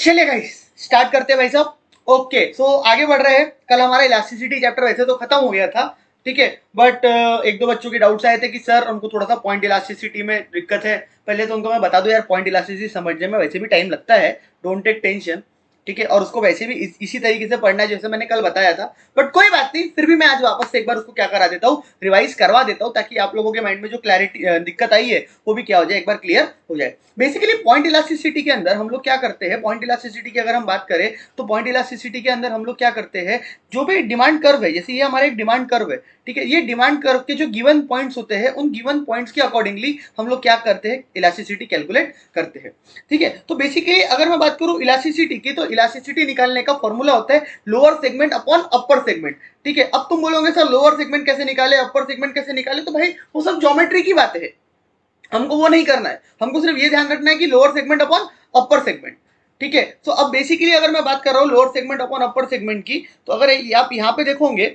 चलिए guys start करते हैं भाई साहब। ओके सो आगे बढ़ रहे हैं। कल हमारा इलास्टिसिटी चैप्टर वैसे तो खत्म हो गया था, ठीक है, बट एक दो बच्चों के डाउट्स आए थे कि सर उनको थोड़ा सा पॉइंट इलास्टिसिटी में दिक्कत है। पहले तो उनको मैं बता दूं यार, पॉइंट इलास्टिसिटी समझने में वैसे भी टाइम लगता है, डोंट टेक टेंशन, ठीक है, और उसको वैसे भी इसी तरीके से पढ़ना है जैसे मैंने कल बताया था। बट कोई बात नहीं, फिर भी मैं आज वापस से एक बार उसको क्या करा देता हूँ, रिवाइज करवा देता हूँ, ताकि आप लोगों के माइंड में जो क्लैरिटी दिक्कत आई है वो भी क्या हो जाए, एक बार क्लियर हो जाए। बेसिकली पॉइंट इलास्टिसिटी के अंदर हम लोग क्या करते हैं, पॉइंट इलास्टिसिटी की अगर हम बात करें तो पॉइंट इलास्टिसिटी के अंदर हम लोग क्या करते हैं, जो भी डिमांड कर्व है, जैसे ये हमारा एक डिमांड कर्व है, ठीक है, ये डिमांड कर्व के जो गिवन पॉइंट्स होते हैं उन गिवन पॉइंट्स के अकॉर्डिंगली हम लोग क्या करते हैं, इलास्टिसिटी कैलकुलेट करते हैं, ठीक है। तो बेसिकली अगर मैं बात करूं इलास्टिसिटी की, तो इलास्टिसिटी निकालने का फॉर्मूला होता है lower segment upon upper segment, ठीक है। अब तुम बोलोगे सर लोअर सेगमेंट कैसे निकाले, अपर सेगमेंट कैसे निकाले, तो भाई वो सब ज्योमेट्री की बातें है, हमको वो नहीं करना है, हमको सिर्फ ये ध्यान रखना है कि lower segment upon upper segment, ठीक है। तो अब बेसिकली अगर मैं बात कर रहा हूँ lower segment upon upper segment की, तो अगर आप यहाँ पे देखोगे,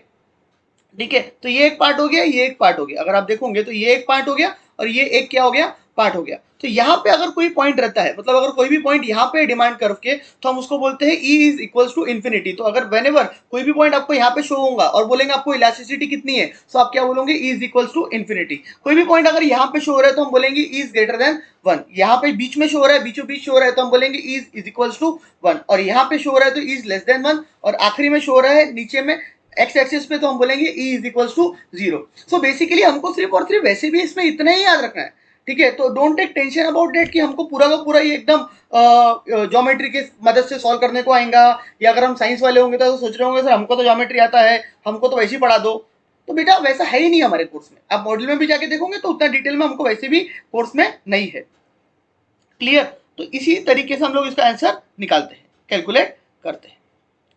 ठीक है, तो ये एक पार्ट हो गया, ये एक पार्ट हो गया, अगर आप देखोगे तो ये एक पार्ट हो गया और ये एक क्या हो गया, पार्ट हो गया। तो यहाँ पे अगर कोई पॉइंट रहता है, मतलब अगर कोई भी पॉइंट यहाँ पे डिमांड कर्व के, तो हम उसको बोलते हैं E is equals to infinity. तो अगर वेनेवर कोई भी पॉइंट आपको यहाँ पे शो होगा और बोलेंगे आपको इलास्टिसिटी कितनी है, तो आप क्या बोलोगे, E is equals to infinity. कोई भी पॉइंट अगर यहाँ पे शो हो रहा है तो हम बोलेंगे ई इज ग्रेटर देन 1। यहाँ पे बीच में शो हो रहा है, बीचों बीच शो हो रहा है, तो हम बोलेंगे ई इज इक्वल्स टू 1। और यहाँ पे शो हो रहा है तो ई इज लेस देन 1, और आखिरी में शो हो रहा है नीचे में एक्स एक्सिस पे, तो हम बोलेंगे E is equals to 0। So basically हमको सिर्फ और सिर्फ वैसे भी इसमें इतना ही याद रखना है, ठीक है। तो don't take tension about that कि हमको पूरा का पूरा ये एकदम ज्योमेट्री की मदद से सॉल्व करने को आएगा, या अगर हम साइंस वाले होंगे तो सोच रहे होंगे सर हमको तो ज्योमेट्री आता है, हमको तो वैसे ही पढ़ा दो। तो बेटा वैसा है ही नहीं हमारे कोर्स में, आप मॉड्यूल में भी जाके देखोगे तो उतना डिटेल में हमको वैसे भी कोर्स में नहीं है, क्लियर। तो इसी तरीके से हम लोग इसका आंसर निकालते हैं, कैलकुलेट करते हैं,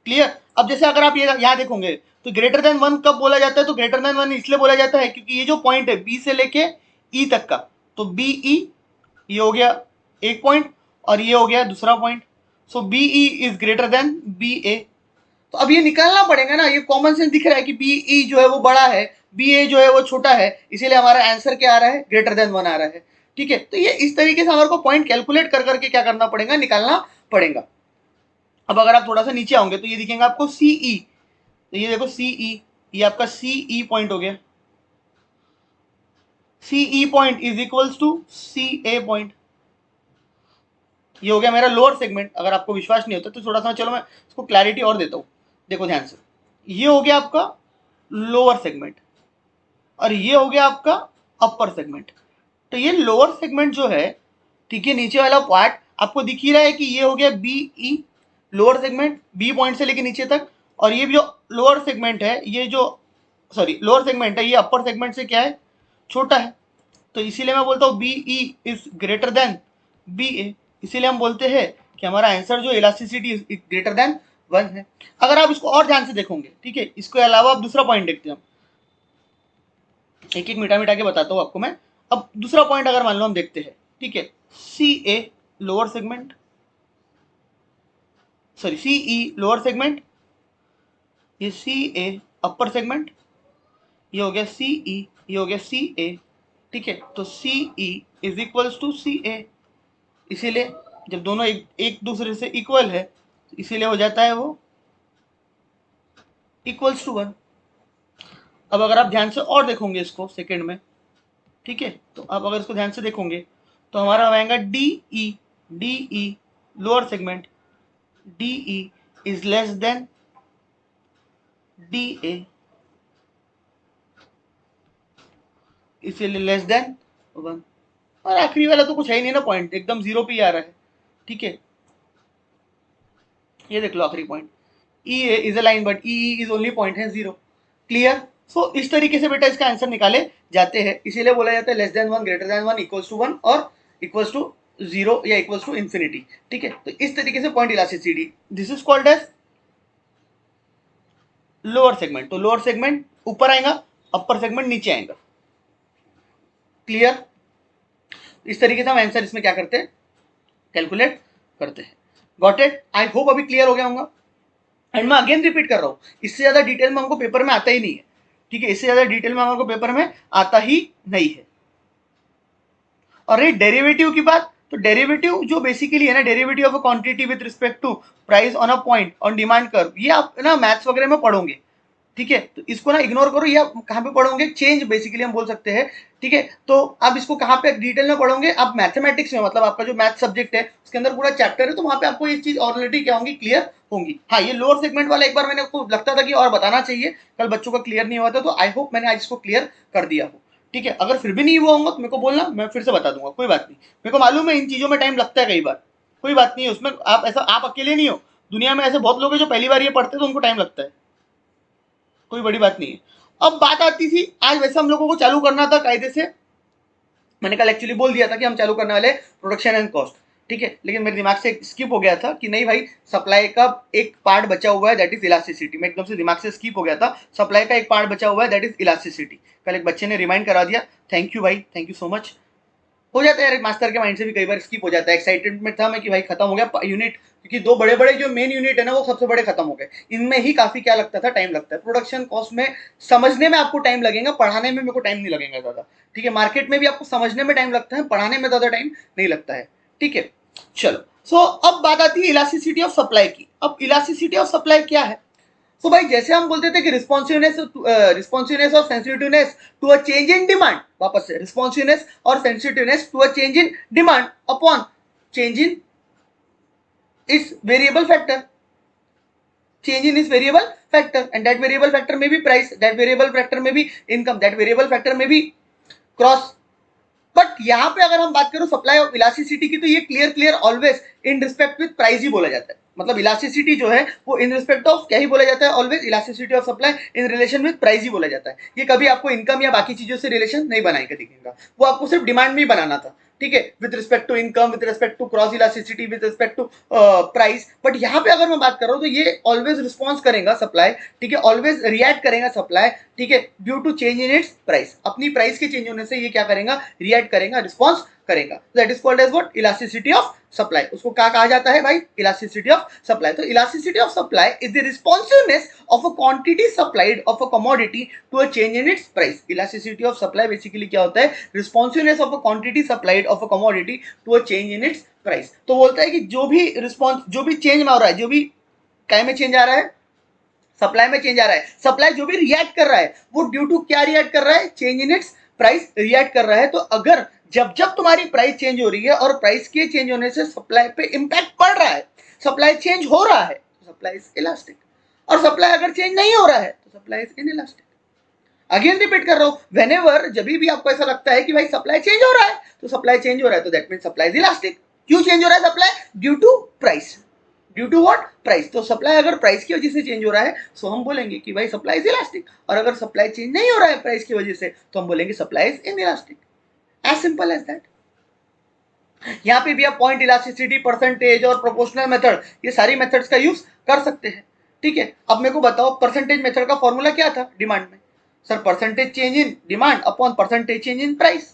क्लियर। अब जैसे अगर आप ये यहाँ देखोगे तो ग्रेटर देन 1 कब बोला जाता है, तो ग्रेटर देन 1 इसलिए बोला जाता है क्योंकि ये जो पॉइंट है बी से लेके ई तक का, तो बी ई, ये हो गया एक पॉइंट और ये हो गया दूसरा point, so B E is greater than B A. तो अब ये निकालना पड़ेगा ना, ये कॉमन सेंस दिख रहा है कि बी ई जो है वो बड़ा है, बी ए जो है वो छोटा है, इसीलिए हमारा आंसर क्या आ रहा है, ग्रेटर देन 1 आ रहा है, ठीक है। तो ये इस तरीके से हमारे को पॉइंट कैलकुलेट कर करके क्या करना पड़ेगा, निकालना पड़ेगा। अब अगर आप थोड़ा सा नीचे आओगे तो ये दिखेगा आपको सीई, तो ये देखो सीई, ये आपका सीई पॉइंट हो गया, C E point is equals to C A point, ये हो गया मेरा लोअर सेगमेंट। अगर आपको विश्वास नहीं होता तो थोड़ा सा चलो मैं इसको क्लैरिटी और देता हूँ, देखो ध्यान से, ये हो गया आपका लोअर सेगमेंट और ये हो गया आपका अपर सेगमेंट। तो ये लोअर सेगमेंट जो है, ठीक है, नीचे वाला पार्ट आपको दिख ही रहा है कि ये हो गया B E, lower segment B point से लेके नीचे तक, और ये जो लोअर सेगमेंट है, ये जो सॉरी लोअर सेगमेंट है, ये अपर सेगमेंट से क्या है, छोटा है। तो इसीलिए मैं बोलता हूँ B E is greater than B A, इसीलिए हम बोलते हैं कि हमारा आंसर जो इलास्टिसिटी इज ग्रेटर देन 1 है। अगर आप इसको और ध्यान से देखोगे, ठीक है, इसके अलावा आप दूसरा पॉइंट देखते हैं, एक एक मिटा मिटा के बताता हूँ आपको मैं। अब दूसरा पॉइंट अगर मान लो हम देखते हैं, ठीक है, C A lower segment, sorry C E lower segment, ये सी ए अपर सेगमेंट, ये हो गया सी ई, ये हो गया सी ए, ठीक है। तो सी ई इज इक्वल्स टू सी ए, इसीलिए जब दोनों एक दूसरे से इक्वल है तो इसीलिए हो जाता है वो इक्वल्स टू 1। अब अगर आप ध्यान से और देखोगे इसको सेकंड में, ठीक है, तो आप अगर इसको ध्यान से देखोगे तो हमारा आएगा D E, D E lower segment, D E is less than D A, इसीलिए लेस देन 1। और आखिरी वाला तो कुछ है ही नहीं ना, पॉइंट एकदम 0 पे ही आ रहा है, ठीक है। ये देख लो आखिरी point, E A is a line but E is only point है 0, क्लियर। सो इस तरीके से बेटा इसका आंसर निकाले जाते हैं, इसीलिए बोला जाता है less than 1, greater than 1, equals to 1 और इक्वल्स टू 0 या इक्वल्स टू इन्फिनिटी, ठीक है। तो इस तरीके से point elasticity, this is called as lower segment. तो लोअर सेगमेंट ऊपर आएगा, अपर सेगमेंट नीचे आएगा, क्लियर। इस तरीके से हम आंसर इसमें क्या करते हैं, कैलकुलेट करते हैं। गॉट इट, आई होप अभी क्लियर हो गया होगा। एंड मैं अगेन रिपीट कर रहा हूँ, इससे ज्यादा डिटेल में हमको पेपर में आता ही नहीं है, ठीक है, इससे ज्यादा डिटेल में हमको पेपर में आता ही नहीं है। और रही डेरिवेटिव की बात, तो डेरिवेटिव जो बेसिकली है ना, derivative of a quantity with respect to price on a point on demand curve, ये आप ना मैथ्स वगैरह में पढ़ोगे, ठीक है। तो इसको ना इग्नोर करो, ये आप कहाँ पे पढ़ोगे, चेंज बेसिकली हम बोल सकते हैं, ठीक है। तो आप इसको कहाँ पे डिटेल में पढ़ोगे, आप मैथमेटिक्स में, मतलब आपका जो मैथ सब्जेक्ट है उसके अंदर पूरा चैप्टर है, तो वहाँ पे आपको ये चीज ऑलरेडी क्या होंगी, क्लियर होंगी। हाँ, ये लोअर सेगमेंट वाला एक बार मैंने आपको लगता था कि और बताना चाहिए, कल बच्चों का क्लियर नहीं हुआ था, तो आई होप मैंने आज इसको क्लियर कर दिया हो, ठीक है। अगर फिर भी नहीं हुआ होगा तो मेरे को बोलना, मैं फिर से बता दूंगा, कोई बात नहीं। मेरे को मालूम है इन चीजों में टाइम लगता है कई बार, कोई बात नहीं है उसमें, आप ऐसा आप अकेले नहीं हो, दुनिया में ऐसे बहुत लोग हैं जो पहली बार ये पढ़ते हैं तो उनको टाइम लगता है, कोई बड़ी बात नहीं है। अब बात आती थी, आज वैसे हम लोगों को चालू करना था कायदे से, मैंने कल एक्चुअली बोल दिया था कि हम चालू करने वाले प्रोडक्शन एंड कॉस्ट, ठीक है, लेकिन मेरे दिमाग से स्किप हो गया था कि नहीं भाई, सप्लाई का एक पार्ट बचा हुआ है, दैट इज इलास्टिसिटी। मैं एकदम से दिमाग से स्किप हो गया था, सप्लाई का एक पार्ट बचा हुआ है, दैट इज इलास्टिसिटी। कल एक बच्चे ने रिमाइंड करा दिया, थैंक यू भाई, थैंक यू सो मच। हो जाता है यार, मास्टर के माइंड से भी कई बार स्किप हो जाता है, एक्साइटेड में था मैं कि भाई खत्म हो गया यूनिट, क्योंकि दो बड़े बड़े जो मेन यूनिट है ना वो सबसे बड़े खत्म हो गए, इनमें ही काफी क्या लगता था, टाइम लगता है। प्रोडक्शन कॉस्ट में समझने में आपको टाइम लगेगा, पढ़ाने में मेरे को टाइम नहीं लगेगा ज्यादा, ठीक है। मार्केट में भी आपको समझने में टाइम लगता है, पढ़ाने में ज्यादा टाइम नहीं लगता है, ठीक है। चलो, सो अब बात आती है इलास्टिसिटी ऑफ सप्लाई की। अब इलास्टिसिटी ऑफ सप्लाई क्या है? तो भाई जैसे हम बोलते थे कि रिस्पॉन्सिवनेस और sensitiveness to a change in demand, वापस से रिस्पॉन्सिवनेस और sensitiveness to a change in demand upon change in its variable factor, change in is variable factor, and that variable factor may be price, that variable factor may be income, that variable factor may be cross। But यहाँ पे अगर हम बात करें supply of elasticity की, तो ये clear always in respect with price ही बोला जाता है। मतलब इलास्टिसिटी जो है वो इन रिस्पेक्ट ऑफ क्या ही बोला जाता है, always elasticity of supply in relation with price ही बोला जाता है। ये कभी आपको इनकम या बाकी चीजों से रिलेशन नहीं बनाएगा, दिखेगा, वो आपको सिर्फ डिमांड में ही बनाना था, ठीक है, with respect to income, with respect to cross elasticity, with respect to price. But यहाँ पे अगर मैं बात कर रहा हूँ तो ये ऑलवेज रिस्पॉन्स करेगा सप्लाई, ठीक है, ऑलवेज रिएक्ट करेगा सप्लाई, ठीक है, due to change in its price. अपनी प्राइस के चेंज होने से ये क्या करेगा, रिएक्ट करेगा, रिस्पॉन्स करेगा। That is called as what, elasticity of supply. उसको क्या कहा जाता है भाई, इलास्टिसिटी ऑफ सप्लाई। तो elasticity of supply is the responsiveness of a quantity supplied of a commodity to a change in its price. Elasticity of supply basically क्या होता है, responsiveness of a quantity supplied of a commodity to a change in its price. तो बोलता है कि जो भी response, जो भी चेंज में हो रहा है, जो भी क्या में चेंज आ रहा है, सप्लाई में चेंज आ रहा है, सप्लाई जो भी रिएक्ट कर रहा है वो ड्यू टू क्या रिएक्ट कर रहा है, change in its price react कर रहा है। तो अगर जब जब तुम्हारी प्राइस चेंज हो रही है और प्राइस के चेंज होने से सप्लाई पे इंपैक्ट पड़ रहा है, सप्लाई चेंज हो रहा है, तो सप्लाई इज इलास्टिक। और सप्लाई अगर चेंज नहीं हो रहा है तो supply is inelastic. Again repeat कर रहा हूं, वेनेवर जब भी आपको ऐसा लगता है कि भाई सप्लाई चेंज हो रहा है, तो सप्लाई चेंज हो रहा है, तो that mean supply is elastic. क्यों चेंज हो रहा है supply, due to price, due to what, price. तो सप्लाई अगर प्राइस की वजह से चेंज हो रहा है तो हम बोलेंगे कि भाई सप्लाई इज इलास्टिक, और अगर सप्लाई चेंज नहीं हो रहा है प्राइस की वजह से तो हम बोलेंगे supply is inelastic. As simple as that. यहाँ पे भी आप पॉइंट इलास्टिसिटी, परसेंटेज और प्रोपोर्शनल मेथड, ये सारी मेथड्स का यूज कर सकते हैं, ठीक है। अब मेरे को बताओ परसेंटेज मेथड का फॉर्मूला क्या था डिमांड में, sir percentage change in demand upon percentage change in price.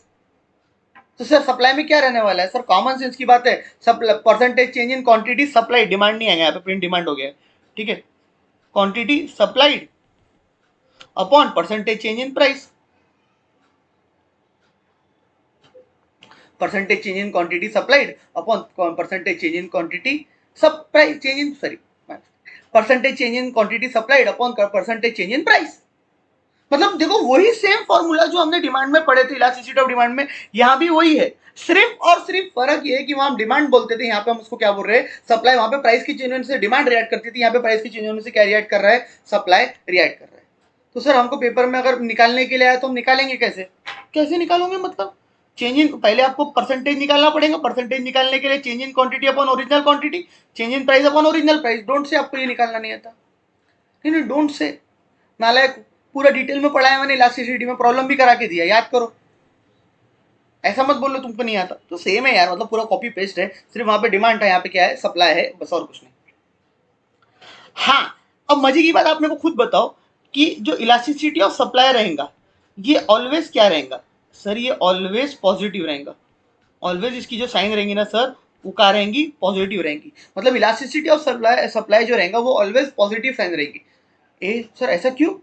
तो सर सप्लाई में क्या रहने वाला है, सर कॉमन सेंस की बात है, percentage change in quantity supply, demand नहीं आएगा यहाँ पे, प्रिंट डिमांड हो गया, ठीक है, quantity supplied upon percentage change in price. Percentage change in quantity supplied upon percentage change in quantity सब price change in, sorry, percentage change in quantity supplied upon percentage change in price. मतलब देखो वही same formula जो हमने demand में पढ़े थे, elasticity of demand में, यहाँ भी वही है। सिर्फ और सिर्फ फर्क ये है कि वहां हम डिमांड बोलते थे, यहाँ पे हम उसको क्या बोल रहे हैं, सप्लाई। वहां पे प्राइस की चेंज होने से डिमांड रिएक्ट करती थी, यहाँ पे प्राइस की चेंज होने से क्या रिएक्ट कर रहा है, सप्लाई रिएक्ट कर रहा है। तो सर हमको पेपर में अगर निकालने के लिए आया तो हम निकालेंगे कैसे, कैसे निकालोगे, मतलब चेंज इन, पहले आपको परसेंटेज निकालना पड़ेगा, परसेंटेज निकालने के लिए change in quantity upon original quantity, change in price upon original price. Don't say आपको ये निकालना नहीं आता, नहीं डोंट से, नालायक, पूरा डिटेल में पढ़ाया मैंने, इलास्टिसिटी में प्रॉब्लम भी करा के दिया, याद करो, ऐसा मत बोलो तुमको नहीं आता। तो सेम है यार, मतलब पूरा कॉपी पेस्ट है, सिर्फ वहां पे डिमांड है, यहाँ पे क्या है, सप्लाई है, बस और कुछ नहीं। हाँ, अब मजे की बात आप मेरे को खुद बताओ कि जो इलास्टिसिटी ऑफ सप्लाई रहेगा ये ऑलवेज क्या रहेगा, सर ये ऑलवेज पॉजिटिव रहेगा। ऑलवेज इसकी जो साइन रहेंगी ना सर, वो क्या रहेंगी, पॉजिटिव रहेंगी। मतलब इलास्टिसिटी ऑफ सप्लाई जो रहेगा वो ऑलवेज पॉजिटिव साइन रहेगी। ए सर ऐसा क्यों,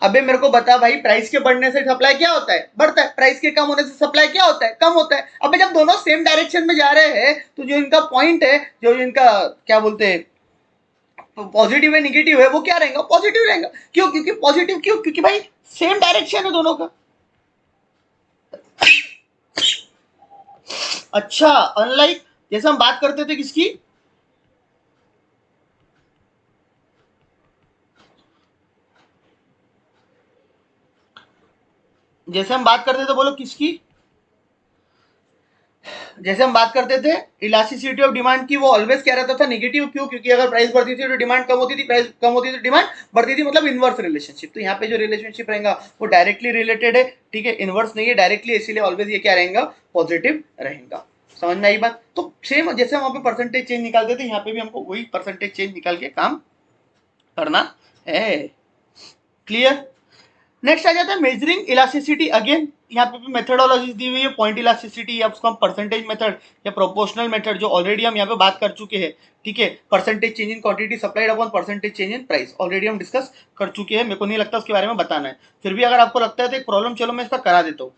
अबे मेरे को बता भाई, प्राइस के बढ़ने से सप्लाई क्या होता है? बढ़ता है। प्राइस के कम होने से सप्लाई क्या होता है? कम होता है। अबे जब दोनों सेम डायरेक्शन में जा रहे हैं तो जो इनका पॉइंट है, जो इनका क्या बोलते हैं, पॉजिटिव है निगेटिव है, वो क्या रहेगा? पॉजिटिव रहेगा। क्यों? क्योंकि पॉजिटिव, क्यों? क्योंकि भाई सेम डायरेक्शन है दोनों का। अच्छा, अनलाइक जैसे हम बात करते थे किसकी, जैसे हम बात करते थे, बोलो किसकी, जैसे हम बात करते थे इलास्टिसिटी ऑफ डिमांड की, वो ऑलवेज क्या रहता था? नेगेटिव। क्यों? क्योंकि अगर प्राइस बढ़ती थी तो डिमांड कम होती थी, प्राइस कम होती थी तो डिमांड बढ़ती थी, मतलब इनवर्स रिलेशनशिप। तो यहाँ पे जो रिलेशनशिप रहेगा वो डायरेक्टली रिलेटेड है, ठीक है, इनवर्स नहीं है, डायरेक्टली, इसीलिए ऑलवेज ये क्या रहेगा? पॉजिटिव रहेगा। समझ में आई बात? तो सेम जैसे वहां पे परसेंटेज चेंज निकालते थे, यहाँ पे भी हमको वही परसेंटेज चेंज निकाल के काम करना है। क्लियर? नेक्स्ट आ जाता है मेजरिंग इलास्टिसिटी। अगेन यहाँ पे भी मेथडोलॉजी दी हुई है, पॉइंट इलास्टिसिटी, या उसको हम परसेंटेज मेथड या प्रोपोर्शनल मेथड, जो ऑलरेडी हम यहाँ पे बात कर चुके हैं, ठीक है। Percentage change in quantity supplied upon percentage change in price, already हम डिस्कस कर चुके हैं, मेरे को नहीं लगता उसके बारे में बताना है। फिर भी अगर आपको लगता है तो एक प्रॉब्लम, चलो मैं इसका करा देता हूँ।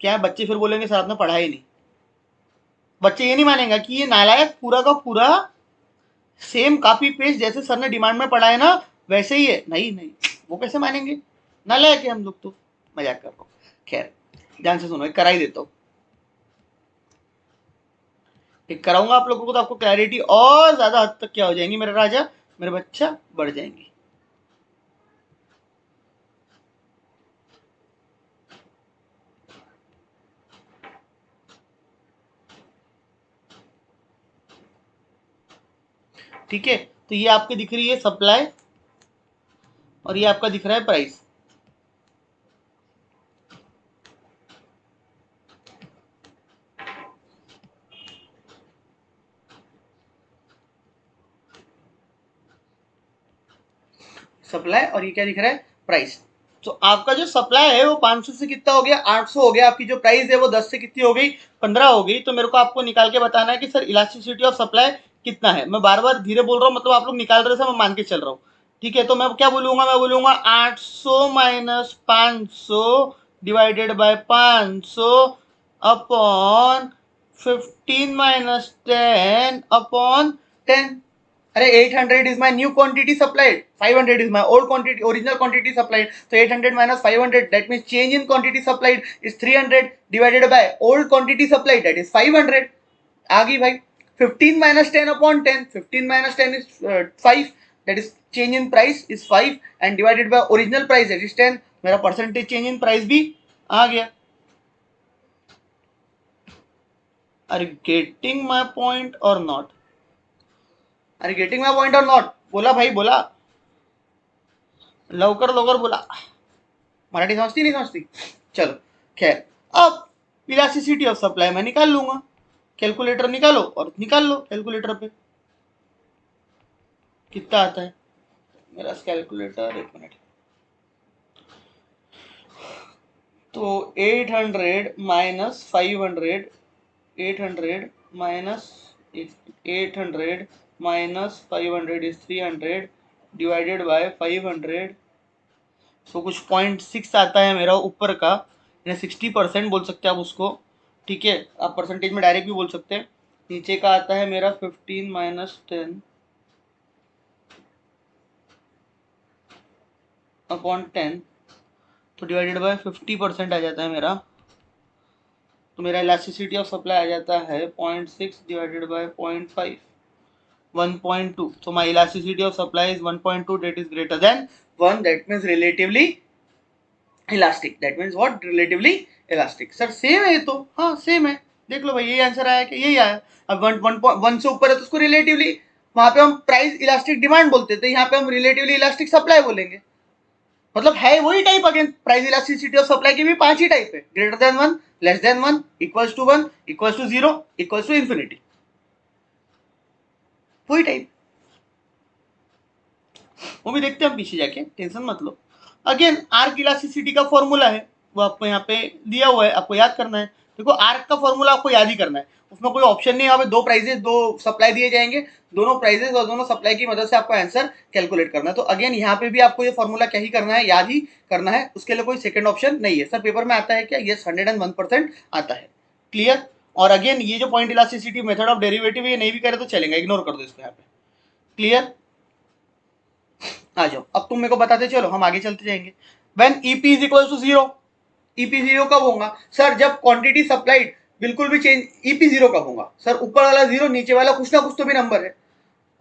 क्या है, बच्चे फिर बोलेंगे सर आपने पढ़ा ही नहीं। बच्चे ये नहीं मानेंगे कि ये नालायक पूरा का पूरा सेम कॉपी पेस्ट जैसे सर ने डिमांड में पढ़ा है ना वैसे ही है। नहीं नहीं, वो कैसे मानेंगे? नालायक है हम लोग तो। मजाक कर रहा हूँ। खैर, ध्यान से सुनो, एक करा ही देता हूँ, एक कराऊंगा आप लोगों को, तो आपको क्लैरिटी और ज्यादा हद तक क्या हो जाएंगी, मेरा राजा मेरा बच्चा, बढ़ जाएंगी। ठीक है, तो ये आपके दिख रही है सप्लाई और ये आपका दिख रहा है प्राइस। सप्लाई और ये क्या दिख रहा है? प्राइस। तो आपका जो सप्लाई है वो 500 से कितना हो गया? 800 हो गया। आपकी जो प्राइस है वो 10 से कितनी हो गई? 15 हो गई। तो मेरे को आपको निकाल के बताना है कि सर इलास्टिसिटी ऑफ सप्लाई कितना है। मैं बार बार धीरे बोल रहा हूँ, मतलब आप लोग निकाल रहे थे, मैं मान के चल रहा हूँ। ठीक है, तो मैं क्या बोलूंगा? मैं बोलूंगा 800 minus 500 divided by 500 upon 15 minus 10 upon 10। अरे 800 is my new quantity supplied, 500 is my old quantity, original quantity supplied. So 800 minus 500, that means change in quantity supplied is 300 divided by old quantity supplied, that is 500. आ गई भाई। 15 minus 10 upon 10, 15 minus 10 is 5, that is change in price is 5 and divided by original price, that is 10. मेरा percentage change in price भी आ गया। Are you getting my point or not? अरे getting my point और not? बोला भाई, बोला, लवकर लवकर बोला। मराठी समझती नहीं समझती? चलो खैर, अब इलास्टिसिटी ऑफ सप्लाई मैं निकाल लूंगा। कैलकुलेटर निकालो और निकाल लो कैलकुलेटर पे कितना आता है। मेरा कैलकुलेटर, एक मिनट। तो 800 minus 500, 800 minus 800 minus 500 is 300 divided by 500। तो कुछ 0.6 आता है मेरा ऊपर का, 60% बोल सकते हैं आप उसको। ठीक है, आप परसेंटेज में डायरेक्ट भी बोल सकते हैं। नीचे का आता है मेरा 15 माइनस 10 अपॉन 10, तो डिवाइडेड बाय 50% आ जाता है मेरा। तो मेरा इलास्टिसिटी ऑफ सप्लाई आ जाता है 0.6 divided by 0.5, 1.2. So my elasticity of supply is 1.2, that is greater than 1, that means relatively elastic. That means what? Relatively elastic. Sir same है तो? हाँ सेम है। देख लो भाई, यही आंसर आया कि यही आया। अब 1 से ऊपर है तो उसको रिलेटिवली, वहां पे हम प्राइस इलास्टिक डिमांड बोलते थे, यहाँ पे हम रिलेटिवली इलास्टिक सप्लाई बोलेंगे। मतलब है वही type. Again price elasticity of supply की भी 5 ही टाइप है, greater than 1, less than 1, equals to 1, equals to 0, equals to infinity. वही टाइप, वो भी देखते हैं हम पीछे जाके, टेंशन मत लो। अगेन आर्क इलास्टिसिटी का फॉर्मूला है, वो आपको यहाँ पे दिया हुआ है, आपको याद करना है। देखो आर्क का फॉर्मूला आपको याद ही करना है, उसमें कोई ऑप्शन नहीं है, यहाँ पे दो प्राइजेस दो सप्लाई दिए जाएंगे, दोनों प्राइजेस और दोनों सप्लाई की मदद से आपको आंसर कैलकुलेट करना है। तो अगेन यहाँ पे भी आपको ये फॉर्मूला क्या ही करना है, याद ही करना है, उसके लिए कोई सेकंड ऑप्शन नहीं है। सर पेपर में आता है क्या? यस 101% आता है। क्लियर? और अगेन ये जो point elasticity method of derivative ये नहीं भी करे तो चलेगा, इग्नोर कर दो इसको यहाँ पे। क्लियर? आ जाओ अब तुम मेरे को बताते चलो, हम आगे चलते जाएंगे। When EP is equal to 0, EP 0 कब होगा सर? जब क्वांटिटी सप्लाइड बिल्कुल भी चेंज, ईपी 0 कब होगा सर? ऊपर वाला 0 नीचे वाला कुछ ना कुछ तो भी नंबर है।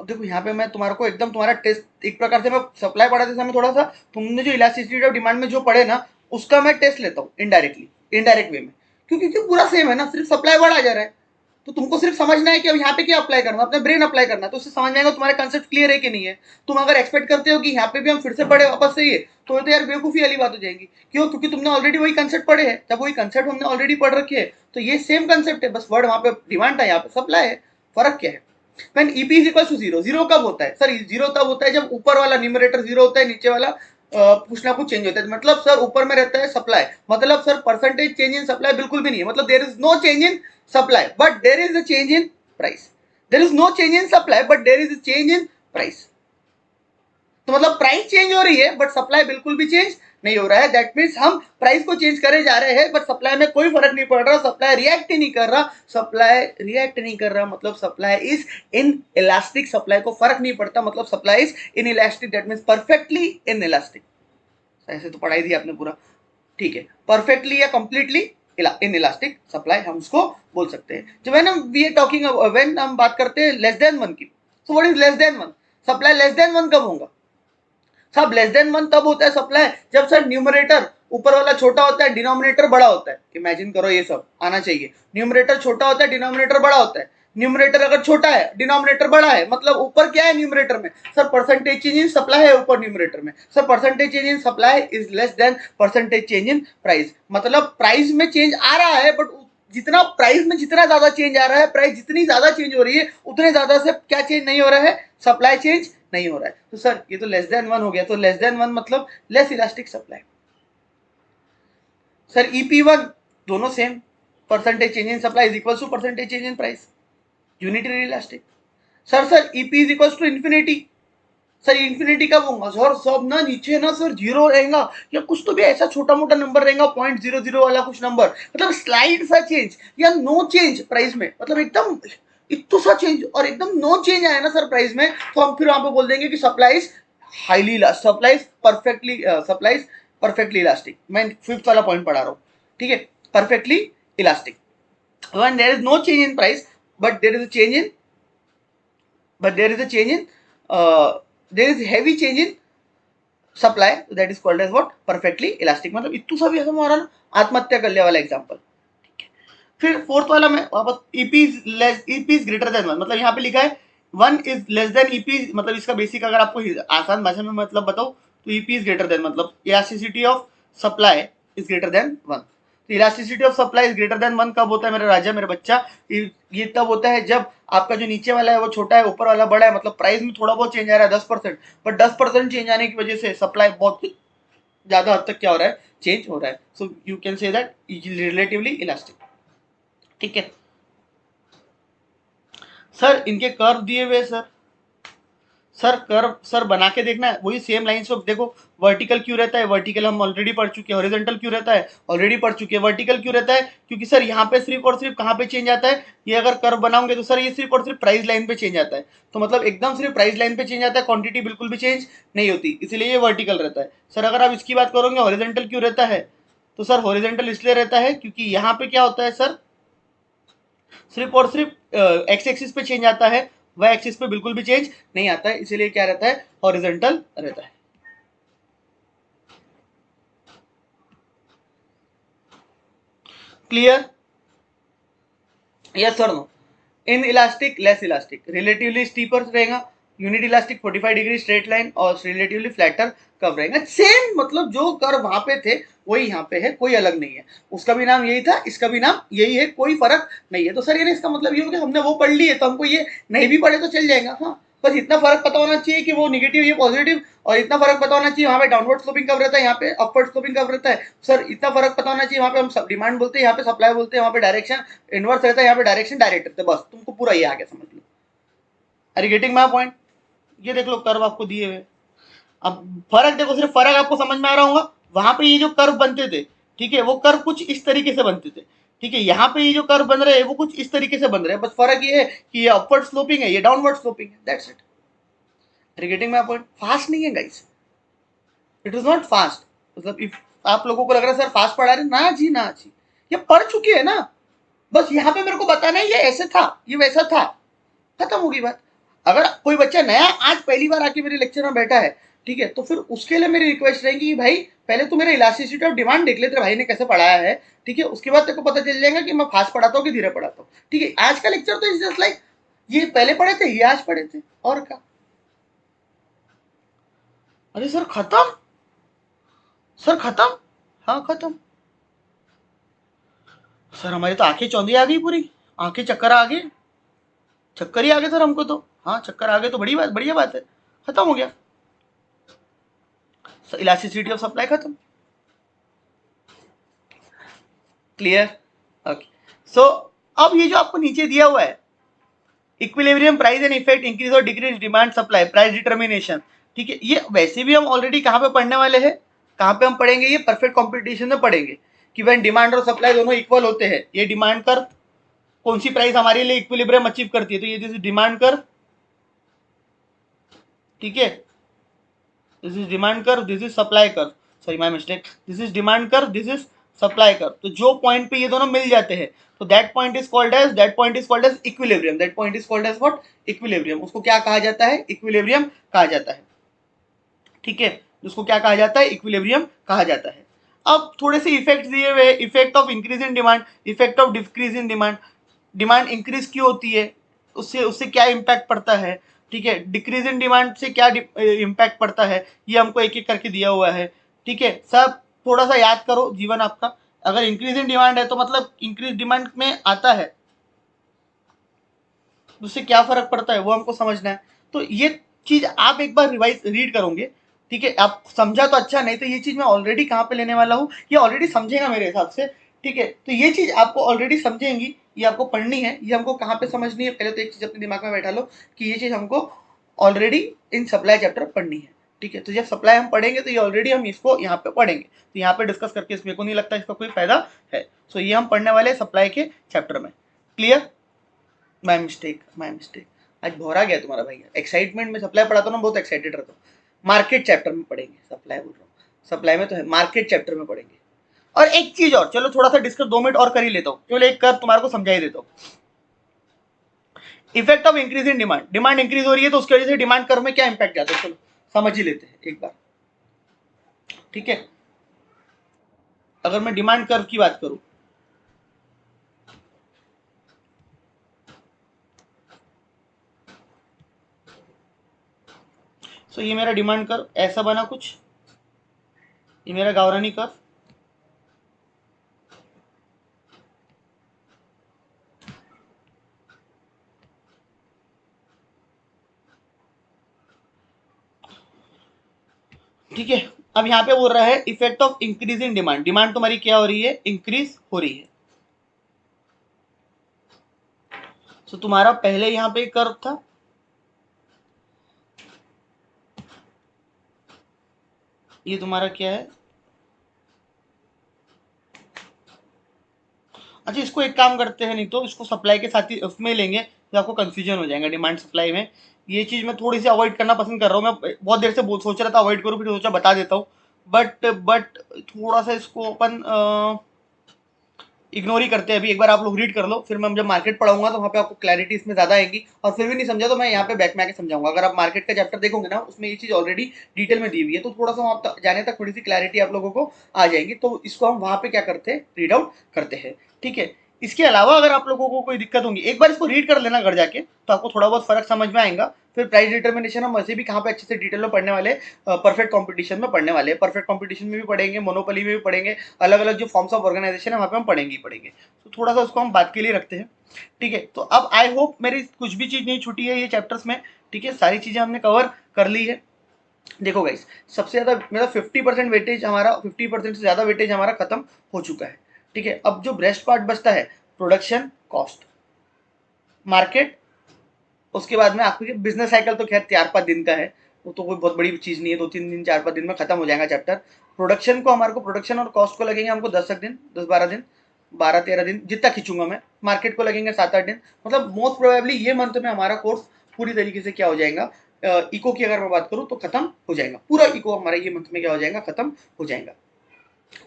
अब देखो यहाँ पे मैं तुम्हारे को एकदम तुम्हारा टेस्ट एक प्रकार से मैं सप्लाई पढ़ाते समय थोड़ा सा तुमने जो इलास्टिसिटी ऑफ डिमांड में जो पढ़े ना उसका मैं टेस्ट लेता हूँ इनडायरेक्टली, इनडायरेक्ट वे में, क्योंकि पूरा सेम है ना, सिर्फ सप्लाई बढ़ा जा रहा है। तो तुमको सिर्फ समझना है कि अब यहाँ पे क्या अप्लाई करना है, अपने ब्रेन अप्लाई करना है, तो उससे समझ में आएगा तुम्हारे कंसेप्ट क्लियर है कि नहीं है। तुम अगर एक्सपेक्ट करते हो कि यहाँ पे भी हम फिर से पढ़े वापस से ये, तो यार बेवकूफी वाली बात हो जाएगी। क्यों? क्योंकि तुमने ऑलरेडी वही कंसेप्ट पढ़े हैं। जब वही कंसेप्ट हमने ऑलरेडी पढ़ रखे है तो ये सेम कंसेप्ट है, बस वर्ड वहां पे डिमांड था, यहाँ पे सप्लाई है, फर्क क्या है? When EP is equal to 0, 0 कब होता है सर? 0 तब होता है जब ऊपर वाला न्यूमरेटर 0 होता है, नीचे वाला कुछ ना कुछ चेंज होता है। मतलब सर ऊपर में रहता है सप्लाई, मतलब sir percentage change in supply बिल्कुल भी नहीं है, मतलब there is no change in supply but there is a change in price. There is no change in supply but there is a change in price. तो मतलब price change हो रही है बट सप्लाई बिल्कुल भी चेंज नहीं हो रहा है। दैट मीन्स हम प्राइस को चेंज करे जा रहे हैं बट सप्लाई में कोई फर्क नहीं पड़ रहा, सप्लाई रिएक्ट ही नहीं कर रहा, सप्लाई रिएक्ट नहीं कर रहा, मतलब supply is in elastic, supply को फर्क नहीं पड़ता, मतलब supply is in elastic, that means perfectly in elastic. ऐसे तो पढ़ाई दी आपने पूरा, ठीक है। परफेक्टली या कंप्लीटली इन इलास्टिक सप्लाई हम उसको बोल सकते हैं। जब है ना वी आर टॉकिंग व्हेन हम बात करते हैं लेस देन 1 की, so what is less than 1? Supply less than 1 कब होगा? सब लेस देन 1 तब होता है सप्लाई जब सर न्यूमरेटर ऊपर वाला छोटा होता है, डिनोमिनेटर बड़ा होता है। इमेजिन करो, ये सब आना चाहिए। न्यूमरेटर छोटा होता है, डिनोमिनेटर बड़ा होता है। न्यूमरेटर अगर छोटा है, डिनोमिनेटर बड़ा है, मतलब ऊपर क्या है न्यूमरेटर में sir? Percentage change in supply है ऊपर न्यूमरेटर में sir. Percentage change in supply is less than percentage change in price, मतलब प्राइस में चेंज आ रहा है बट जितना प्राइस में जितना ज्यादा चेंज आ रहा है, प्राइस जितनी ज्यादा चेंज हो रही है उतने ज्यादा से क्या चेंज नहीं हो रहा है? सप्लाई चेंज नहीं हो रहा है। तो सर ये तो लेस देन 1 हो गया, तो लेस देन 1 मतलब less elastic supply. Sir EP1 दोनों same, percentage change in supply is equal to percentage change in price, unitary elastic. Sir EP is equal to infinity, sir infinity कब होगा sir? सब ना नीचे ना सर 0 रहेगा या कुछ तो भी ऐसा छोटा मोटा नंबर रहेगा, 0.00 वाला कुछ नंबर, मतलब स्लाइड सा चेंज या नो चेंज प्राइस में, मतलब एकदम इतना सा चेंज और एकदम नो चेंज आया ना सर प्राइस में, तो हम फिर वहां पे बोल देंगे कि supply is highly supply is perfectly elastic. मैं 5th वाला पॉइंट पढ़ा रहा हूँ, ठीक है? Perfectly elastic when there is no change in price but there is a change in there is heavy change in supply, that is called as what? Perfectly elastic। मतलब इतू सा भी ऐसा हमारा आत्महत्या कर लिया वाला एग्जांपल। फिर 4th वाला में वापस EP is greater than 1, मतलब यहाँ पे लिखा है 1 is less than EP, मतलब इसका बेसिक अगर आपको आसान भाषा में मतलब बताओ तो EP is greater than मतलब elasticity of supply is greater than 1। तो elasticity of supply is greater than 1 कब होता है मेरा राजा, मेरा बच्चा? ये तब होता है जब आपका जो नीचे वाला है वो छोटा है, ऊपर वाला बड़ा है, मतलब प्राइस में थोड़ा बहुत चेंज आ रहा है 10%, बट 10% चेंज आने की वजह से सप्लाई बहुत ज्यादा हद तक क्या हो रहा है? चेंज हो रहा है। So you can say that relatively elastic, ठीक है? सर इनके कर्व दिए हुए सर कर्व सर बना के देखना है, वही सेम लाइन से देखो। वर्टिकल क्यों रहता है? वर्टिकल हम ऑलरेडी पढ़ चुके हैं। हॉरिजॉन्टल क्यों रहता है? ऑलरेडी पढ़ चुके हैं। वर्टिकल क्यों रहता है? क्योंकि सर यहाँ पे सिर्फ और सिर्फ कहाँ पे चेंज आता है? ये अगर कर्व बनाओगे तो सर ये सिर्फ और सिर्फ प्राइस लाइन पे चेंज आता है, तो मतलब एकदम सिर्फ प्राइस लाइन पे चेंज आता है, क्वांटिटी बिल्कुल भी चेंज नहीं होती, इसलिए ये वर्टिकल रहता है। सर अगर आप इसकी बात करोगे हॉरिजॉन्टल क्यों रहता है, तो सर हॉरिजॉन्टल इसलिए रहता है क्योंकि यहाँ पे क्या होता है सर? सिर्फ और सिर्फ एक्स एक्सिस पे चेंज आता है, वाई एक्सिस पे बिल्कुल भी चेंज नहीं आता है, इसीलिए क्या रहता है? हॉरिजॉन्टल रहता है। क्लियर? यस और no? Inelastic less elastic, relatively steeper रहेगा, unit elastic 45 degree straight line और रिलेटिवली फ्लैटर कर्व रहेगा। सेम मतलब जो कर्व वहां पे थे वही यहाँ पे है, कोई अलग नहीं है। उसका भी नाम यही था, इसका भी नाम यही है, कोई फर्क नहीं है। तो सर ये इसका मतलब ये हो गया हमने वो पढ़ ली है तो हमको ये नहीं भी पढ़े तो चल जाएगा। हाँ बस इतना फर्क पता होना चाहिए कि वो निगेटिव ये पॉजिटिव, और इतना फर्क पता होना चाहिए वहाँ पे डाउनवर्ड स्लोपिंग कब रहता है, यहाँ पे अपवर्ड स्लोपिंग कब रहता है। सर इतना फर्क पता होना चाहिए, वहाँ पे हम डिमांड बोलते हैं, यहाँ पे सप्लाई बोलते हैं, वहाँ पे डायरेक्शन इनवर्स रहता है, यहाँ पे डायरेक्शन डायरेक्ट रहता है। बस तुमको पूरा ये आगे समझ लो। Are you getting my point? ये देख लो कर्व आपको दिए हुए। अब फर्क देखो, सिर्फ फर्क आपको समझ में आ रहा होगा। वहां पे ये जो कर्व बनते थे, ठीक है, वो कर्व कुछ इस तरीके से बनते थे, ठीक है। यहाँ पे ये जो कर्व बन रहे हैं वो कुछ इस तरीके से बन रहे हैं। बस फर्क ये है कि ये अपवर्ड स्लोपिंग है, ये डाउनवर्ड स्लोपिंग है, that's it. Are you getting my point? Fast नहीं है guys, it is not fast. मतलब इफ आप लोगों को लग रहा है सर फास्ट पढ़ा रहे, ना जी ना जी, ये पढ़ चुके हैं ना। बस यहाँ पे मेरे को बताना है ये ऐसे था, ये वैसा था, खत्म होगी बात। अगर कोई बच्चा नया आज पहली बार आके मेरे लेक्चर में बैठा है, ठीक है, तो फिर उसके लिए मेरी रिक्वेस्ट रहेगी कि भाई पहले तू मेरा इलास्टिसिटी ऑफ डिमांड देख ले, तेरे भाई ने कैसे पढ़ाया है, ठीक है। उसके बाद तेरे को पता चल जाएगा कि मैं फास्ट पढ़ाता हूँ कि धीरे पढ़ाता हूँ, ठीक है। आज का लेक्चर तो इज जस्ट लाइक ये पहले पढ़े थे, ये आज पढ़े थे, और क्या। अरे सर खत्म, सर खत्म, हाँ खत्म। सर हमारी तो आंखें चौंधी आ गई पूरी, आंखें चक्कर आ गए, चक्कर ही आ गए सर हमको तो। हाँ चक्कर आ गए तो बड़ी बात, बढ़िया बात है, खत्म हो गया। इलास्टिसिटी ऑफ सप्लाई खत्म, क्लियर, ओके। सो अब ये जो आपको नीचे दिया हुआ है equilibrium price and effect increase और decrease demand supply price determination, ठीक है, ये वैसे भी हम ऑलरेडी कहाँ पे पढ़ने वाले हैं, कहाँ पे हम पढ़ेंगे, ये परफेक्ट कॉम्पिटिशन में पढ़ेंगे कि व्हेन डिमांड और सप्लाई दोनों इक्वल होते हैं, ये डिमांड कर कौन सी प्राइस हमारे लिए इक्विलिब्रियम अचीव करती है, तो ये दिस इज डिमांड कर, ठीक है, दिस इज डिमांड कर, दिस इज सप्लाई कर, sorry my mistake, this is demand कर, दिस इज सप्लाई कर। तो जो पॉइंट पे ये दोनों मिल जाते हैं तो that point is called as equilibrium, that point is called as what, equilibrium. उसको क्या कहा जाता है, इक्विलिब्रियम कहा जाता है, ठीक है, उसको क्या कहा जाता है, इक्विलिब्रियम कहा जाता है। अब थोड़े से इफेक्ट दिए हुए, effect of increase in demand, effect of decrease in demand, demand increase क्यों होती है, उससे उससे क्या इम्पैक्ट पड़ता है, ठीक है, डिक्रीज इन डिमांड से क्या इम्पैक्ट पड़ता है, ये हमको एक एक करके दिया हुआ है, ठीक है। सब थोड़ा सा याद करो जीवन आपका। अगर इंक्रीज इन डिमांड है तो मतलब इंक्रीज डिमांड में आता है, उससे क्या फर्क पड़ता है वो हमको समझना है। तो ये चीज आप एक बार रिवाइज रीड करोगे, ठीक है, आप समझा तो अच्छा, नहीं तो ये चीज मैं ऑलरेडी कहाँ पे लेने वाला हूँ, ये ऑलरेडी समझेगा मेरे हिसाब से, ठीक है। तो ये चीज आपको ऑलरेडी समझेंगी, ये आपको पढ़नी है, ये हमको कहाँ पे समझनी है, पहले तो एक चीज अपने दिमाग में बैठा लो कि ये चीज हमको ऑलरेडी इन सप्लाई चैप्टर पढ़नी है, ठीक है। तो जब सप्लाई हम पढ़ेंगे तो ये ऑलरेडी हम इसको यहाँ पे पढ़ेंगे, तो यहाँ पे डिस्कस करके इसमें को नहीं लगता इसका कोई फायदा है। सो ये हम पढ़ने वाले सप्लाई के चैप्टर में, clear. My mistake, my mistake, आज भौरा गया तुम्हारा भैया, एक्साइटमेंट में सप्लाई पढ़ाता हूँ ना, बहुत एक्साइटेड रहता हूँ। मार्केट चैप्टर में पढ़ेंगे, सप्लाई बोल रहा हूँ, सप्लाई में तो है, मार्केट चैप्टर में पढ़ेंगे। और एक चीज और, चलो थोड़ा सा डिस्कस 2 मिनट और कर ही लेता हूँ, केवल एक कर तुम्हारे को समझा ही देता हूँ। Effect of increase in demand, demand increase हो रही है तो उसकी वजह से डिमांड कर्व में क्या इंपैक्ट जाता है, चलो समझ ही लेते हैं एक बार, ठीक है। अगर मैं डिमांड कर्व की बात करूं, सो ये मेरा डिमांड कर्व ऐसा बना कुछ, ये मेरा गावरानी कर्व, ठीक है। अब यहाँ पे बोल रहा है effect of increase in demand, demand तुम्हारी क्या हो रही है, इंक्रीज हो रही है। सो तुम्हारा पहले यहाँ पे कर्व था, ये तुम्हारा क्या है, अच्छा इसको एक काम करते हैं, नहीं तो इसको सप्लाई के साथ ही उसमें लेंगे तो आपको कंफ्यूजन हो जाएगा डिमांड सप्लाई में। ये चीज़ मैं थोड़ी सी अवॉइड करना पसंद कर रहा हूँ, मैं बहुत देर से सोच रहा था अवॉइड करूँ, फिर सोचा बता देता हूँ, बट थोड़ा सा इसको अपन इग्नोर ही करते हैं अभी। एक बार आप लोग रीड कर लो, फिर मैं जब मार्केट पढ़ाऊंगा तो वहाँ पे आपको क्लैरिटी इसमें ज़्यादा आएगी, और फिर भी नहीं समझा तो मैं यहाँ पे बैक में आके समझाऊंगा। अगर आप मार्केट का चैप्टर देखोगे ना, उसमें ये चीज़ ऑलरेडी डिटेल में दी हुई है, तो थोड़ा सा वहाँ जाने तक थोड़ी सी क्लैरिटी आप लोगों को आ जाएगी। तो इसको हम वहाँ पे क्या करते हैं, रीड आउट करते हैं, ठीक है। इसके अलावा अगर आप लोगों को कोई दिक्कत होगी, एक बार इसको रीड कर लेना घर जाके, तो आपको थोड़ा बहुत फर्क समझ में आएगा। फिर प्राइस डिटर्मिनेशन हम वैसे भी कहाँ पे अच्छे से डिटेल में पढ़ने वाले, परफेक्ट कंपटीशन में पढ़ने वाले हैं। परफेक्ट कंपटीशन में भी पढ़ेंगे, मोनोपोली में भी पढ़ेंगे, अलग अलग जो फॉर्म्स ऑफ ऑर्गेनाइजेशन है वहाँ पे हम पढ़ेंगे ही पढ़ेंगे। तो थोड़ा सा उसको हम बात के लिए रखते हैं, ठीक है। तो अब आई होप मेरी कुछ भी चीज़ नहीं छूटी है ये चैप्टर्स में, ठीक है। सारी चीज़ें हमने कवर कर ली है। देखो गाइस, सबसे ज़्यादा मेरा 50% वेटेज हमारा, 50% से ज़्यादा वेटेज हमारा खत्म हो चुका है, ठीक है। अब जो ब्रेस्ट पार्ट बचता है, प्रोडक्शन, कॉस्ट, मार्केट, उसके बाद में आपकी बिजनेस साइकिल तो खैर 4-5 दिन का है, वो तो कोई बहुत बड़ी चीज़ नहीं है, 2-3 दिन 4-5 दिन में खत्म हो जाएगा चैप्टर। प्रोडक्शन को हमारे को, प्रोडक्शन और कॉस्ट को लगेंगे हमको 10 दिन, 10-12 दिन, 12-13 दिन जितना खींचूंगा मैं। मार्केट को लगेंगे 7-8 दिन। मतलब मोस्ट प्रोबेबली ये मंथ में हमारा कोर्स पूरी तरीके से क्या हो जाएगा, इको की अगर मैं बात करूँ तो खत्म हो जाएगा पूरा। इको हमारा ये मंथ में क्या हो जाएगा, खत्म हो जाएगा।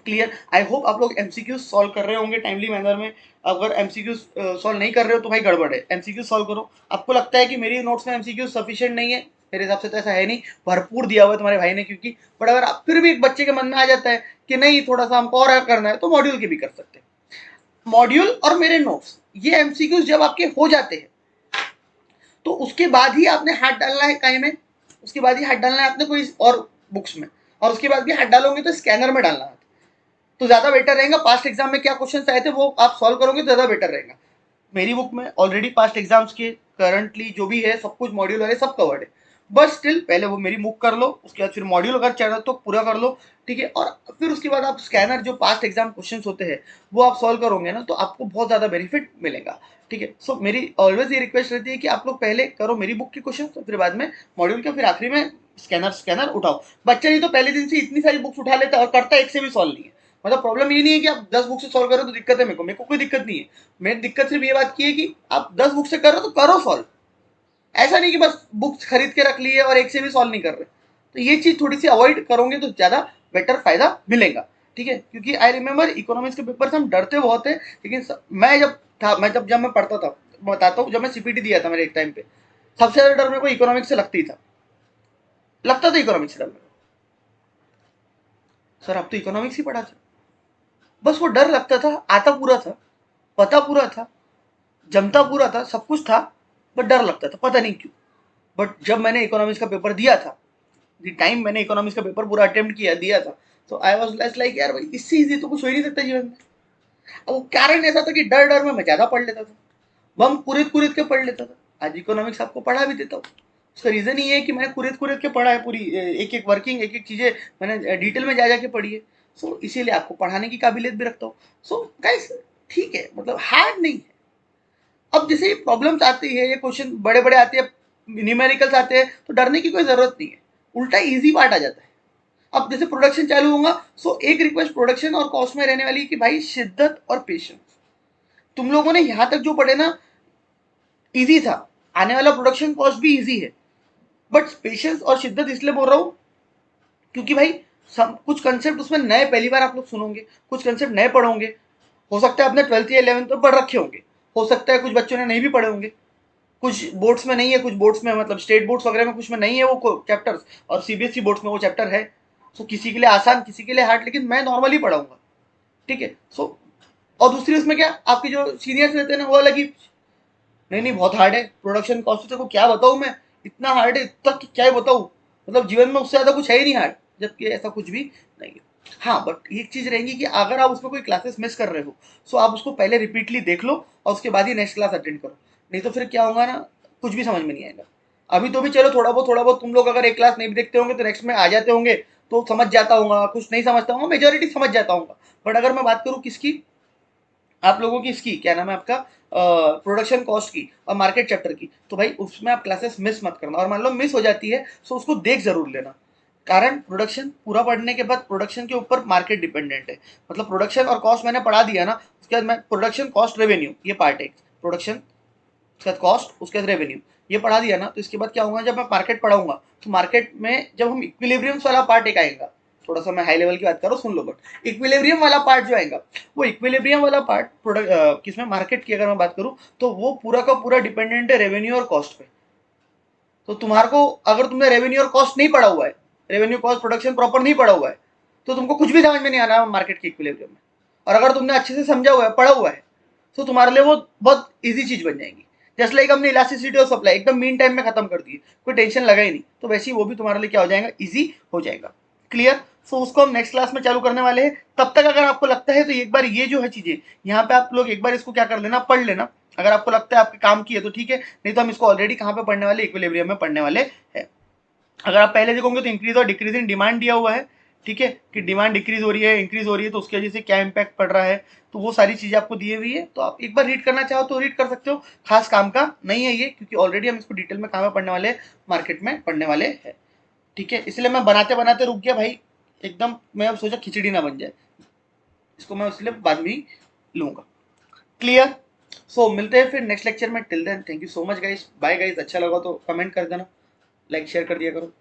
क्लियर। आई होप आप लोग एमसीक्यू सॉल्व कर रहे होंगे टाइमली मैनर में। अगर एमसीक्यू सॉल्व नहीं कर रहे हो तो भाई गड़बड़ है, एमसीक्यू सॉल्व करो। आपको लगता है कि मेरी नोट्स में एमसीक्यू सफिशिएंट नहीं है, मेरे हिसाब से तो ऐसा है नहीं, भरपूर दिया हुआ है तुम्हारे भाई ने। क्योंकि बट अगर आप फिर भी एक बच्चे के मन में आ जाता है कि नहीं थोड़ा सा हमको और करना है, तो मॉड्यूल के भी कर सकते हैं। मॉड्यूल और मेरे नोट्स, ये एमसीक्यू जब आपके हो जाते हैं तो उसके बाद ही आपने हाथ डालना है कहीं में, उसके बाद ही हाथ डालना है आपने कोई और बुक्स में, और उसके बाद भी हाथ डालोगे तो स्कैनर में डालना है, तो ज्यादा बेटर रहेगा। पास्ट एग्जाम में क्या क्वेश्चन आए थे वो आप सॉल्व करोगे तो ज्यादा बेटर रहेगा। मेरी बुक में ऑलरेडी पास्ट एग्जाम्स के करंटली जो भी है सब कुछ मॉड्यूल वाले सब कवर्ड है। बस स्टिल पहले वो मेरी बुक कर लो, उसके बाद फिर मॉड्यूल अगर चाहिए तो पूरा कर लो, ठीक है। और फिर उसके बाद आप स्कैनर जो पास्ट एग्जाम क्वेश्चन होते हैं वो आप सॉल्व करोगे ना, तो आपको बहुत ज्यादा बेनिफिट मिलेगा, ठीक है। सो मेरी ऑलवेज ये रिक्वेस्ट रहती है कि आप लोग पहले करो मेरी बुक के क्वेश्चन, तो फिर बाद में मॉड्यूल के, फिर आखिरी में स्कैनर उठाओ। बच्चा नहीं तो पहले दिन से इतनी सारी बुक्स उठा लेता और करता एक से भी सॉल्व नहीं है। मतलब प्रॉब्लम ये नहीं है कि आप 10 बुक से सॉल्व करो तो दिक्कत है, मेरे को कोई दिक्कत नहीं है। मेरी दिक्कत सिर्फ ये बात की है कि आप 10 बुक से कर रहे हो तो करो सॉल्व, ऐसा नहीं कि बस बुक्स खरीद के रख ली है और एक से भी सॉल्व नहीं कर रहे। तो ये चीज थोड़ी सी अवॉइड करोगे तो ज्यादा बेटर फायदा मिलेगा, ठीक है। क्योंकि आई रिमेंबर इकोनॉमिक्स के पेपर से हम डरते बहुत है, लेकिन मैं जब था, जब मैं पढ़ता था, बताता हूँ, जब मैं सीपीटी दिया था मेरे एक टाइम पे, सबसे ज्यादा डर मेरे को इकोनॉमिक्स से लगता था इकोनॉमिक्स से डर मेरे को। सर आप तो इकोनॉमिक्स ही पढ़ा था, बस वो डर लगता था। आता पूरा था, पता पूरा था, जमता पूरा था, सब कुछ था, बट डर लगता था, पता नहीं क्यों। बट जब मैंने इकोनॉमिक्स का पेपर दिया था, द टाइम मैंने इकोनॉमिक्स का पेपर पूरा अटेम्प्ट किया, दिया था, तो आई वाज लेस लाइक यार भाई इससे इजी तो कुछ हो ही नहीं सकता जीवन में। अब वो कारण ऐसा था कि डर डर में मैं ज्यादा पढ़ लेता था, बम कुरिद कुरिद के पढ़ लेता था। आज इकोनॉमिक्स आपको पढ़ा भी देता हूँ, उसका रीजन ये है कि मैंने कुरिद कुरिद के पढ़ा है, पूरी एक एक वर्किंग, एक एक चीजें मैंने डिटेल में जा जाके पढ़ी है। सो इसीलिए आपको पढ़ाने की काबिलियत भी रखता हूँ। सो गाइस ठीक है, मतलब हार्ड नहीं है। अब जैसे प्रॉब्लम्स आती है, ये क्वेश्चन बड़े बड़े आते हैं, न्यूमेरिकल्स आते हैं, तो डरने की कोई जरूरत नहीं है, उल्टा इजी पार्ट आ जाता है। अब जैसे प्रोडक्शन चालू होगा, सो एक रिक्वेस्ट प्रोडक्शन और कॉस्ट में रहने वाली है कि भाई शिद्दत और पेशेंस। तुम लोगों ने यहां तक जो पढ़े ना इजी था, आने वाला प्रोडक्शन कॉस्ट भी इजी है, बट पेशेंस और शिद्दत इसलिए बोल रहा हूं क्योंकि भाई कुछ कंसेप्ट उसमें नए पहली बार आप लोग सुनोगे, कुछ कंसेप्ट नए पढ़ोगे। हो सकता है आपने 12th या 11th में पढ़ रखे होंगे, हो सकता है कुछ बच्चों ने नहीं भी पढ़े होंगे, कुछ बोर्ड्स में नहीं है, कुछ बोर्ड्स में मतलब स्टेट बोर्ड्स वगैरह में कुछ में नहीं है वो चैप्टर्स, और सीबीएसई बोर्ड्स में वो चैप्टर है। सो किसी के लिए आसान, किसी के लिए हार्ड, लेकिन मैं नॉर्मली पढ़ाऊंगा, ठीक है। सो और दूसरी उसमें क्या, आपके जो सीनियर्स रहते हैं ना वो अलग ही, नहीं नहीं बहुत हार्ड है प्रोडक्शन कॉस्ट, को क्या बताऊँ मैं, इतना हार्ड है, इतना कि क्या ही बताऊँ, मतलब जीवन में उससे ज़्यादा कुछ है ही नहीं हार्ड, जबकि ऐसा कुछ भी नहीं है। हाँ बट एक चीज़ रहेगी कि अगर आप उसमें कोई क्लासेस मिस कर रहे हो, सो आप उसको पहले रिपीटली देख लो और उसके बाद ही नेक्स्ट क्लास अटेंड करो, नहीं तो फिर क्या होगा ना, कुछ भी समझ में नहीं आएगा। अभी तो भी चलो थोड़ा बहुत तुम लोग अगर एक क्लास नहीं भी देखते होंगे तो नेक्स्ट में आ जाते होंगे, तो समझ जाता हूँ, कुछ नहीं समझता हूँ, मेजोरिटी समझ जाता हूँ। बट अगर मैं बात करूँ किसकी, आप लोगों की इसकी क्या नाम है आपका, प्रोडक्शन कॉस्ट की और मार्केट चैप्टर की, तो भाई उसमें आप क्लासेस मिस मत करना, और मान लो मिस हो जाती है तो उसको देख जरूर लेना। कारण प्रोडक्शन पूरा पढ़ने के बाद प्रोडक्शन के ऊपर मार्केट डिपेंडेंट है, मतलब प्रोडक्शन और कॉस्ट मैंने पढ़ा दिया ना, उसके बाद मैं प्रोडक्शन कॉस्ट रेवेन्यू ये पार्ट है, प्रोडक्शन उसके बाद कॉस्ट उसके बाद रेवेन्यू ये पढ़ा दिया ना, तो इसके बाद क्या होगा, जब मैं मार्केट पढ़ाऊंगा तो मार्केट में जब हम इक्विलिब्रियम्स वाला पार्ट एक आएगा, थोड़ा सा मैं हाई लेवल की बात करूँ सुन लो, बट इक्विलिब्रियम वाला पार्ट जो आएगा, वो इक्विलिब्रियम वाला पार्ट प्रोडक्ट किसमें, मार्केट की अगर मैं बात करूँ तो वो पूरा का पूरा डिपेंडेंट है रेवेन्यू और कॉस्ट पे। तो तुम्हारे को अगर तुमने रेवेन्यू और कॉस्ट नहीं पढ़ा हुआ है, रेवेन्यू कॉस्ट प्रोडक्शन प्रॉपर नहीं पढ़ा हुआ है, तो तुमको कुछ भी समझ में नहीं आना मार्केट की इक्विलिब्रियम में। और अगर तुमने अच्छे से समझा हुआ है, पढ़ा हुआ है, तो तुम्हारे लिए वो बहुत ईजी चीज बन जाएगी। जैसे लाइक हमने इलास्टिसिटी और सप्लाई एकदम मीन टाइम में खत्म कर दी, कोई टेंशन लगा ही नहीं, तो वैसे ही वो भी तुम्हारे लिए क्या हो जाएगा, ईजी हो जाएगा। क्लियर। सो उसको हम नेक्स्ट क्लास में चालू करने वाले हैं। तब तक अगर आपको लगता है तो एक बार ये जो है चीजें यहाँ पे आप लोग एक बार इसको क्या कर लेना, पढ़ लेना। अगर आपको लगता है आपके काम की है तो ठीक है, नहीं तो हम इसको ऑलरेडी कहाँ पे पढ़ने वाले, इक्विलिब्रियम में पढ़ने वाले हैं। अगर आप पहले देखोगे तो इंक्रीज और डिक्रीज इन डिमांड दिया हुआ है, ठीक है, कि डिमांड डिक्रीज हो रही है, इंक्रीज हो रही है, तो उसकी वजह से क्या इंपैक्ट पड़ रहा है, तो वो सारी चीजें आपको दी हुई है। तो आप एक बार रीड करना चाहो तो रीड कर सकते हो, खास काम का नहीं है ये, क्योंकि ऑलरेडी हम इसको डिटेल में कहाँ में पढ़ने वाले, मार्केट में पढ़ने वाले हैं। ठीक है, इसलिए मैं बनाते बनाते रुक गया भाई एकदम, मैं अब सोचा खिचड़ी ना बन जाए, इसको मैं इसलिए बाद में ही लूंगा। क्लियर। सो मिलते हैं फिर नेक्स्ट लेक्चर में। Till then thank you so much guys, bye guys. अच्छा लगा तो कमेंट कर देना, लाइक शेयर कर दिया करो।